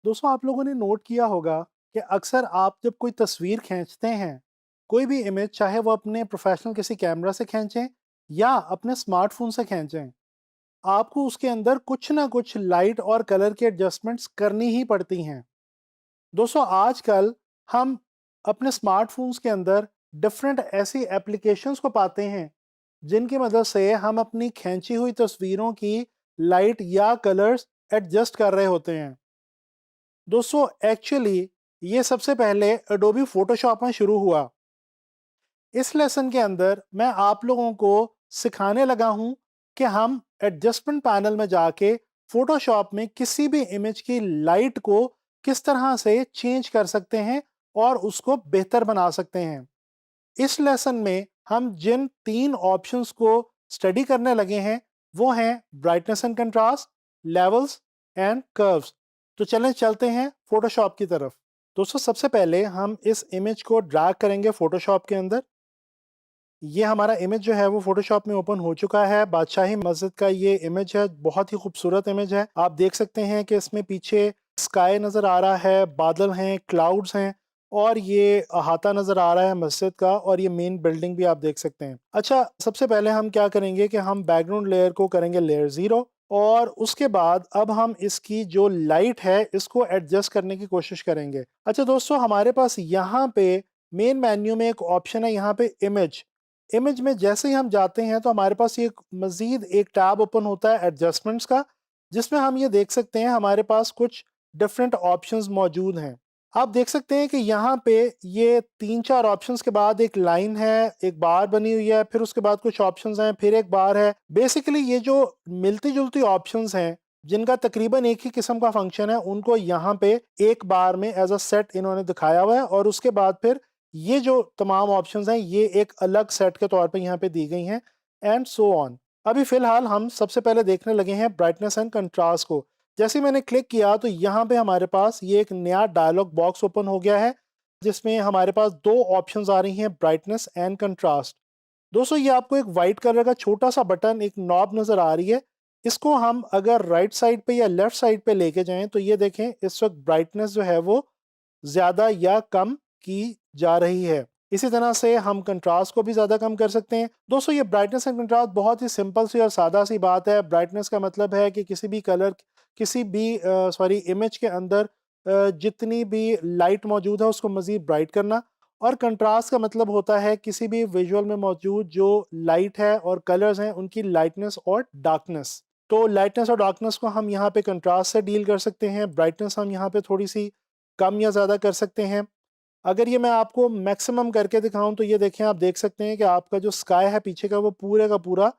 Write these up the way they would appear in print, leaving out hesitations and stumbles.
दोस्तों आप लोगों ने नोट किया होगा कि अक्सर आप जब कोई तस्वीर खींचते हैं, कोई भी इमेज चाहे वो अपने प्रोफेशनल किसी कैमरा से खींचें या अपने स्मार्टफोन से खींचें, आपको उसके अंदर कुछ ना कुछ लाइट और कलर की एडजस्टमेंट्स करनी ही पड़ती हैं। दोस्तों आजकल हम अपने स्मार्टफोन्स के अंदर डिफरेंट ऐसी एप्लीकेशंस को पाते हैं जिनकी मदद से हम अपनी खींची हुई तस्वीरों की लाइट या कलर्स एडजस्ट कर रहे होते हैं। दोस्तों एक्चुअली ये सबसे पहले एडोबी फोटोशॉप में शुरू हुआ। इस लेसन के अंदर मैं आप लोगों को सिखाने लगा हूं कि हम एडजस्टमेंट पैनल में जाके फोटोशॉप में किसी भी इमेज की लाइट को किस तरह से चेंज कर सकते हैं और उसको बेहतर बना सकते हैं। इस लेसन में हम जिन 3 ऑप्शंस को स्टडी करने लगे हैं वो हैं brightness and contrast, levels and curves. तो चलें चलते हैं फोटोशॉप की तरफ। दोस्तों सबसे पहले हम इस इमेज को ड्रैग करेंगे फोटोशॉप के अंदर। ये हमारा इमेज जो है वो फोटोशॉप में ओपन हो चुका है। बादशाही मस्जिद का ये इमेज है, बहुत ही खूबसूरत इमेज है। आप देख सकते हैं कि इसमें पीछे स्काई नज़र आ रहा है, बादल हैं, क्लाउड्स हैं और ये अहाता नज़र आ रहा है मस्जिद का, और ये मेन बिल्डिंग भी आप देख सकते हैं। अच्छा, सबसे पहले हम क्या करेंगे कि हम बैकग्राउंड लेयर को करेंगे लेयर 0 और उसके बाद अब हम इसकी जो लाइट है इसको एडजस्ट करने की कोशिश करेंगे। अच्छा दोस्तों, हमारे पास यहाँ पे मेन मेन्यू में एक ऑप्शन है, यहाँ पे इमेज। इमेज में जैसे ही हम जाते हैं तो हमारे पास ये मजीद एक टैब ओपन होता है एडजस्टमेंट्स का, जिसमें हम ये देख सकते हैं हमारे पास कुछ डिफरेंट ऑप्शंस मौजूद हैं। आप देख सकते हैं कि यहाँ पे ये 3-4 ऑप्शंस के बाद एक लाइन है, एक बार बनी हुई है, फिर उसके बाद कुछ ऑप्शंस हैं, फिर एक बार है। बेसिकली ये जो मिलती जुलती ऑप्शंस हैं जिनका तकरीबन एक ही किस्म का फंक्शन है, उनको यहाँ पे एक बार में एज अ सेट इन्होंने दिखाया हुआ है, और उसके बाद फिर ये जो तमाम ऑप्शंस हैं ये एक अलग सेट के तौर पे यहाँ पे दी गई हैं, एंड सो ऑन। अभी फिलहाल हम सबसे पहले देखने लगे हैं ब्राइटनेस एंड कंट्रास्ट को। जैसे ही मैंने क्लिक किया तो यहाँ पे हमारे पास ये एक नया डायलॉग बॉक्स ओपन हो गया है, जिसमें हमारे पास 2 ऑप्शंस आ रही हैं, ब्राइटनेस एंड कंट्रास्ट। दोस्तों ये आपको एक वाइट कलर का छोटा सा बटन, एक नॉब नज़र आ रही है। इसको हम अगर राइट साइड पे या लेफ्ट साइड पे लेके जाएं तो ये देखें इस वक्त ब्राइटनेस जो है वो ज़्यादा या कम की जा रही है। इसी तरह से हम कंट्रास्ट को भी ज़्यादा कम कर सकते हैं। दोस्तों ये ब्राइटनेस एंड कंट्रास्ट बहुत ही सिंपल सी और सादा सी बात है। ब्राइटनेस का मतलब है कि किसी भी कलर, किसी भी इमेज के अंदर जितनी भी लाइट मौजूद है उसको मज़ीद ब्राइट करना, और कंट्रास्ट का मतलब होता है किसी भी विजुअल में मौजूद जो लाइट है और कलर्स हैं उनकी लाइटनेस और डार्कनेस। तो लाइटनेस और डार्कनेस को हम यहाँ पे कंट्रास्ट से डील कर सकते हैं, ब्राइटनेस हम यहाँ पे थोड़ी सी कम या ज़्यादा कर सकते हैं। अगर ये मैं आपको मैक्सिमम करके दिखाऊं तो ये देखें, आप देख सकते हैं कि आपका जो स्काई है पीछे का वो पूरे का पूरा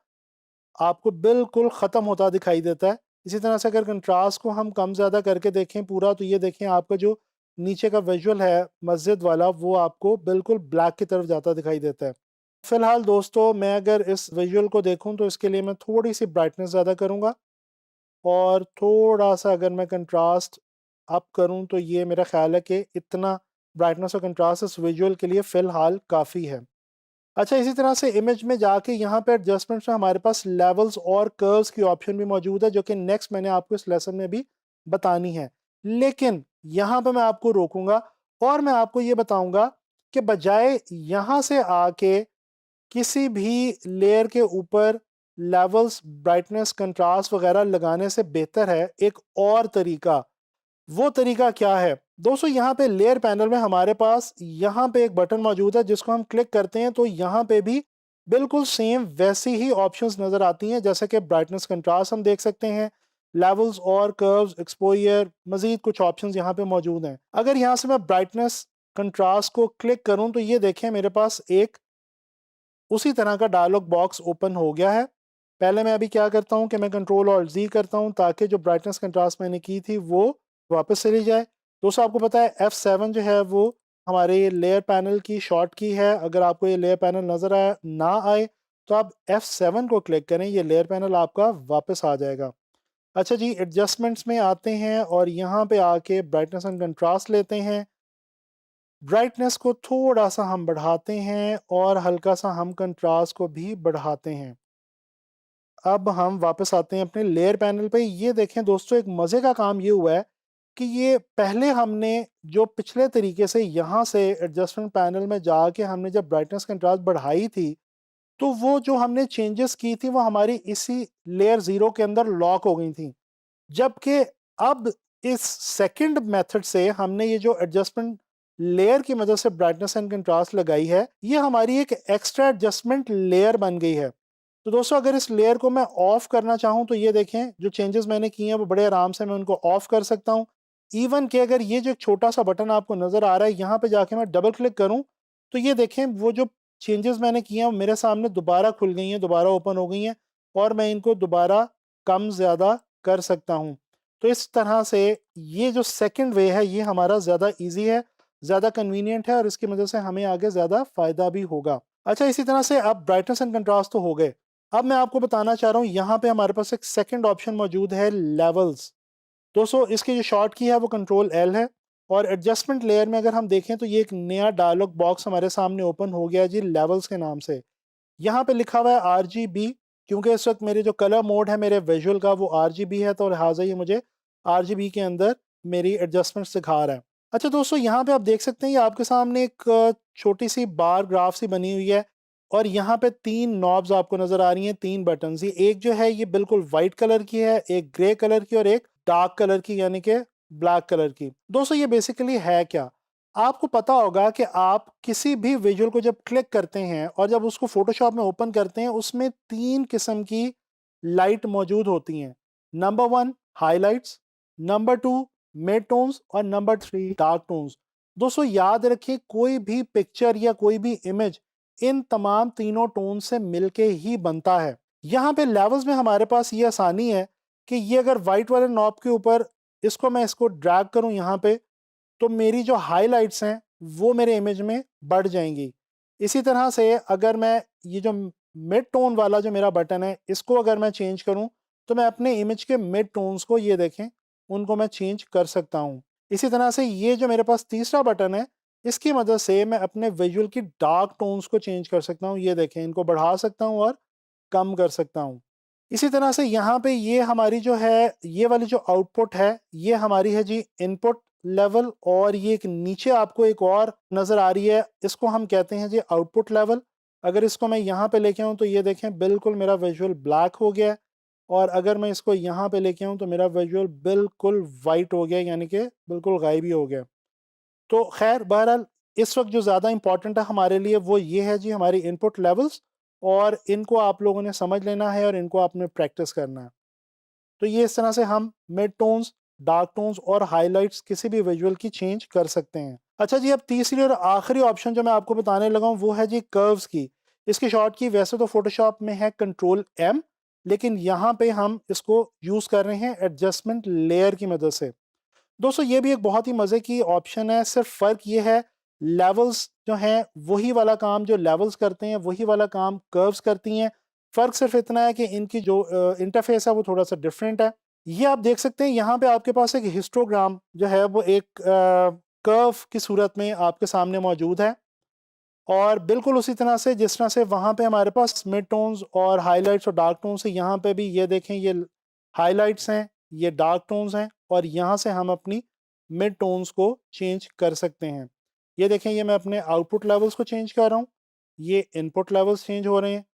आपको बिल्कुल ख़त्म होता दिखाई देता है। इसी तरह से अगर कंट्रास्ट को हम कम ज़्यादा करके देखें पूरा, तो ये देखें आपका जो नीचे का विजुअल है मस्जिद वाला वो आपको बिल्कुल ब्लैक की तरफ जाता दिखाई देता है। फ़िलहाल दोस्तों मैं अगर इस विजुअल को देखूं तो इसके लिए मैं थोड़ी सी ब्राइटनेस ज़्यादा करूँगा, और थोड़ा-सा अगर मैं कंट्रास्ट अप करूँ तो ये मेरा ख़्याल है कि इतना ब्राइटनेस और कंट्रास्ट इस विजुअल के लिए फ़िलहाल काफ़ी है। अच्छा, इसी तरह से इमेज में जाके यहाँ पे एडजस्टमेंट्स में हमारे पास लेवल्स और कर्व्स की ऑप्शन भी मौजूद है, जो कि नेक्स्ट मैंने आपको इस लेसन में भी बतानी है। लेकिन यहाँ पे मैं आपको रोकूँगा और मैं आपको ये बताऊँगा कि बजाय यहाँ से आके किसी भी लेयर के ऊपर लेवल्स, ब्राइटनेस, कंट्रास्ट वगैरह लगाने से बेहतर है एक और तरीका। वो तरीका क्या है? दोस्तों यहाँ पे लेयर पैनल में हमारे पास यहाँ पे एक बटन मौजूद है, जिसको हम क्लिक करते हैं तो यहाँ पे भी बिल्कुल सेम वैसी ही ऑप्शंस नज़र आती हैं, जैसे कि ब्राइटनेस, कंट्रास्ट हम देख सकते हैं, लेवल्स और कर्व्स, एक्सपोजर, मज़ीद कुछ ऑप्शंस यहाँ पे मौजूद हैं। अगर यहाँ से मैं ब्राइटनेस, कंट्रास्ट को क्लिक करूँ तो ये देखें मेरे पास एक उसी तरह का डायलॉग बॉक्स ओपन हो गया है। पहले मैं अभी क्या करता हूँ कि मैं कंट्रोल और जी करता हूँ ताकि जो ब्राइटनेस कंट्रास्ट मैंने की थी वो वापस चली जाए। दोस्तों आपको पता है F7 जो है वो हमारे लेयर पैनल की शॉर्ट की है। अगर आपको ये लेयर पैनल नज़र आए ना आए तो आप F7 को क्लिक करें, ये लेयर पैनल आपका वापस आ जाएगा। अच्छा जी, एडजस्टमेंट्स में आते हैं और यहाँ पे आके ब्राइटनेस एंड कंट्रास्ट लेते हैं। ब्राइटनेस को थोड़ा सा हम बढ़ाते हैं और हल्का सा हम कंट्रास्ट को भी बढ़ाते हैं। अब हम वापस आते हैं अपने लेयर पैनल पे। ये देखें दोस्तों, एक मज़े का काम ये हुआ है कि ये पहले हमने जो पिछले तरीके से यहाँ से एडजस्टमेंट पैनल में जाके हमने जब ब्राइटनेस कंट्रास्ट बढ़ाई थी, तो वो जो हमने चेंजेस की थी वो हमारी इसी लेयर 0 के अंदर लॉक हो गई थी। जबकि अब इस सेकंड मेथड से हमने ये जो एडजस्टमेंट लेयर की मदद से ब्राइटनेस एंड कंट्रास्ट लगाई है, ये हमारी एक एक्स्ट्रा एडजस्टमेंट लेयर बन गई है। तो दोस्तों अगर इस लेयर को मैं ऑफ करना चाहूँ तो ये देखें जो चेंजेस मैंने किए हैं वो बड़े आराम से मैं उनको ऑफ कर सकता हूँ। इवन कि अगर ये जो एक छोटा सा बटन आपको नज़र आ रहा है, यहाँ पे जाके मैं डबल क्लिक करूँ तो ये देखें वो जो चेंजेस मैंने किए हैं वो मेरे सामने दोबारा खुल गई हैं, दोबारा ओपन हो गई हैं और मैं इनको दोबारा कम ज़्यादा कर सकता हूँ। तो इस तरह से ये जो सेकंड वे है ये हमारा ज़्यादा ईज़ी है, ज़्यादा कन्वीनियंट है और इसकी मदद से हमें आगे ज़्यादा फ़ायदा भी होगा। अच्छा, इसी तरह से अब ब्राइटनेस एंड कंट्रास्ट तो हो गए। अब मैं आपको बताना चाह रहा हूँ यहाँ पे हमारे पास एक सेकंड ऑप्शन मौजूद है, लेवल्स। दोस्तों इसकी जो शॉर्ट की है वो कंट्रोल एल है और एडजस्टमेंट लेयर में अगर हम देखें तो ये एक नया डायलॉग बॉक्स हमारे सामने ओपन हो गया जी, लेवल्स के नाम से। यहाँ पे लिखा हुआ है RGB, क्योंकि इस वक्त मेरे जो कलर मोड है मेरे विजुअल का वो RGB है, तो लिहाजा ये मुझे RGB के अंदर मेरी एडजस्टमेंट सिखा रहा है। अच्छा दोस्तों, यहाँ पे आप देख सकते हैं ये आपके सामने एक छोटी सी बार ग्राफ सी बनी हुई है और यहाँ पे 3 नॉब्स आपको नजर आ रही हैं, 3 बटन। ये एक जो है ये बिल्कुल वाइट कलर की है, एक ग्रे कलर की और एक डार्क कलर की यानी कि ब्लैक कलर की। दोस्तों ये बेसिकली है क्या, आपको पता होगा कि आप किसी भी विजुअल को जब क्लिक करते हैं और जब उसको फोटोशॉप में ओपन करते हैं उसमें 3 किस्म की लाइट मौजूद होती हैं। Number 1 highlights, number 2 mid tones और नंबर 3 डार्क टोन्स। दोस्तों याद रखिए कोई भी पिक्चर या कोई भी इमेज इन तमाम तीनों टोन से मिलके ही बनता है। यहाँ पे लेवल्स में हमारे पास ये आसानी है कि ये अगर वाइट वाले नॉब के ऊपर इसको ड्रैग करूं यहाँ पे, तो मेरी जो हाइलाइट्स हैं वो मेरे इमेज में बढ़ जाएंगी। इसी तरह से अगर मैं ये जो मिड टोन वाला जो मेरा बटन है इसको अगर मैं चेंज करूं तो मैं अपने इमेज के मिड टोन्स को, ये देखें, उनको मैं चेंज कर सकता हूं। इसी तरह से ये जो मेरे पास तीसरा बटन है इसकी मदद से मैं अपने विजुअल की डार्क टोन्स को चेंज कर सकता हूं। ये देखें, इनको बढ़ा सकता हूं और कम कर सकता हूं। इसी तरह से यहाँ पे ये हमारी जो है ये वाली जो आउटपुट है ये हमारी है जी इनपुट लेवल, और ये एक नीचे आपको एक और नज़र आ रही है, इसको हम कहते हैं जी आउटपुट लेवल। अगर इसको मैं यहाँ पे लेके आऊँ तो ये देखें बिल्कुल मेरा विजुअल ब्लैक हो गया है और अगर मैं इसको यहाँ पे लेके आऊँ तो मेरा विजुअल बिल्कुल वाइट हो गया, यानी कि बिल्कुल गायब ही हो गया। तो खैर बहरहाल इस वक्त जो ज़्यादा इंपॉर्टेंट है हमारे लिए वो ये है जी हमारी इनपुट लेवल्स, और इनको आप लोगों ने समझ लेना है और इनको आपने प्रैक्टिस करना है। तो ये इस तरह से हम मिड टोन्स, डार्क टोन्स और हाइलाइट्स किसी भी विजुअल की चेंज कर सकते हैं। अच्छा जी, अब तीसरी और आखिरी ऑप्शन जो मैं आपको बताने लगा हूँ वो है जी कर्व्स की। इसकी शॉर्ट की वैसे तो फोटोशॉप में है कंट्रोल M, लेकिन यहाँ पे हम इसको यूज़ कर रहे हैं एडजस्टमेंट लेयर की मदद से। दोस्तों ये भी एक बहुत ही मज़े की ऑप्शन है, सिर्फ फ़र्क ये है लेवल्स जो हैं वही वाला काम जो लेवल्स करते हैं वही वाला काम कर्व्स करती हैं। फ़र्क सिर्फ इतना है कि इनकी जो इंटरफेस है वो थोड़ा सा डिफरेंट है। ये आप देख सकते हैं यहाँ पे आपके पास एक हिस्टोग्राम जो है वो एक कर्व की सूरत में आपके सामने मौजूद है, और बिल्कुल उसी तरह से जिस तरह से वहाँ पे हमारे पास मिड टोन्स और हाइलाइट्स और डार्क टोन्स है, यहाँ पे भी ये देखें ये हाइलाइट्स हैं, ये डार्क टोन्स हैं और यहाँ से हम अपनी मिड टोन्स को चेंज कर सकते हैं। ये देखें ये मैं अपने आउटपुट लेवल्स को चेंज कर रहा हूँ, ये इनपुट लेवल्स चेंज हो रहे हैं।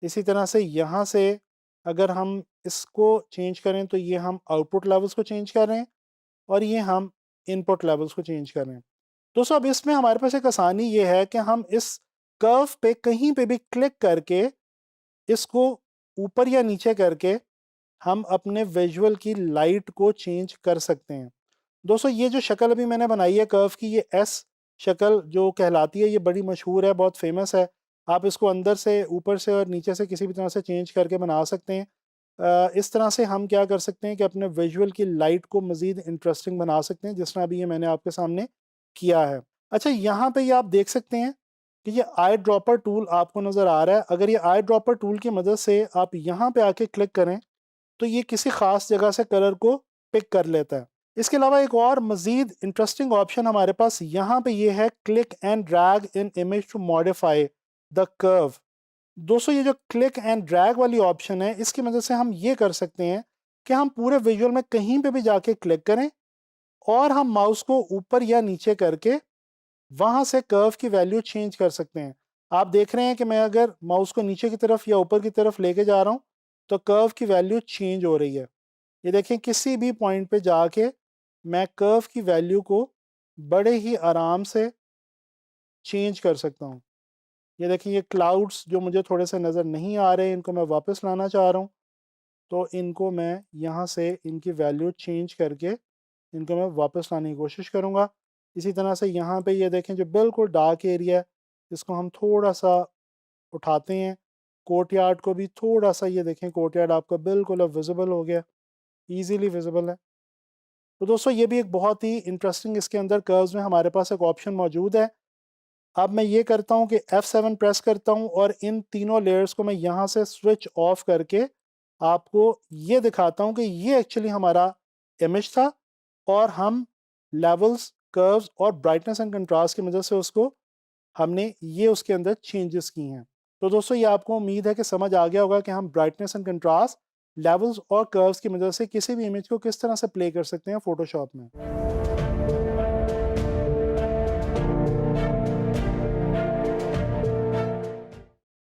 इसी तरह से यहाँ से अगर हम इसको चेंज करें तो ये हम आउटपुट लेवल्स को चेंज कर रहे हैं और ये हम इनपुट लेवल्स को चेंज कर रहे हैं। दोस्तों अब इसमें हमारे पास एक आसानी ये है कि हम इस कर्व पे कहीं पे भी क्लिक करके इसको ऊपर या नीचे करके हम अपने विजुअल की लाइट को चेंज कर सकते हैं। दोस्तों ये जो शक्ल अभी मैंने बनाई है कर्व की, ये एस शक्ल जो कहलाती है, ये बड़ी मशहूर है, बहुत फेमस है। आप इसको अंदर से, ऊपर से और नीचे से किसी भी तरह से चेंज करके बना सकते हैं। इस तरह से हम क्या कर सकते हैं कि अपने विजुअल की लाइट को मज़ीद इंटरेस्टिंग बना सकते हैं, जिस तरह अभी ये मैंने आपके सामने किया है। अच्छा यहाँ पे ये आप देख सकते हैं कि ये आई ड्रॉपर टूल आपको नज़र आ रहा है। अगर ये आई ड्रॉपर टूल की मदद से आप यहाँ पे आके क्लिक करें तो ये किसी ख़ास जगह से कलर को पिक कर लेता है। इसके अलावा एक और मज़ीद इंटरेस्टिंग ऑप्शन हमारे पास यहाँ पे ये है, click and drag in image to modify the curve. दोस्तों ये जो क्लिक एंड ड्रैग वाली ऑप्शन है इसकी मदद से हम ये कर सकते हैं कि हम पूरे विजुअल में कहीं पे भी जाके क्लिक करें और हम माउस को ऊपर या नीचे करके वहाँ से कर्व की वैल्यू चेंज कर सकते हैं। आप देख रहे हैं कि मैं अगर माउस को नीचे की तरफ या ऊपर की तरफ लेके जा रहा हूँ, तो कर्व की वैल्यू चेंज हो रही है। ये देखें किसी भी पॉइंट पे जाके मैं कर्व की वैल्यू को बड़े ही आराम से चेंज कर सकता हूँ। ये देखिए ये क्लाउड्स जो मुझे थोड़े से नज़र नहीं आ रहे, इनको मैं वापस लाना चाह रहा हूँ, तो इनको मैं यहाँ से इनकी वैल्यू चेंज करके इनको मैं वापस लाने की कोशिश करूँगा। इसी तरह से यहाँ पे ये देखें जो बिल्कुल डार्क एरिया है, इसको हम थोड़ा-सा उठाते हैं। कोर्टयार्ड को भी थोड़ा-सा, ये देखें कोर्टयार्ड आपका बिल्कुल अब विज़िबल हो गया, ईज़िली विज़िबल है। तो दोस्तों ये भी एक बहुत ही इंटरेस्टिंग, इसके अंदर कर्व्स में हमारे पास एक ऑप्शन मौजूद है। अब मैं ये करता हूँ कि F7 प्रेस करता हूँ और इन तीनों लेयर्स को मैं यहाँ से स्विच ऑफ करके आपको ये दिखाता हूँ कि ये एक्चुअली हमारा इमेज था और हम लेवल्स, कर्व्स और ब्राइटनेस एंड कंट्रास्ट की मदद से उसको हमने ये उसके अंदर चेंजेस की हैं। तो दोस्तों ये आपको उम्मीद है कि समझ आ गया होगा कि हम ब्राइटनेस एंड कंट्रास्ट, लेवल्स और कर्व्स की मदद से किसी भी इमेज को किस तरह से प्ले कर सकते हैं फ़ोटोशॉप में।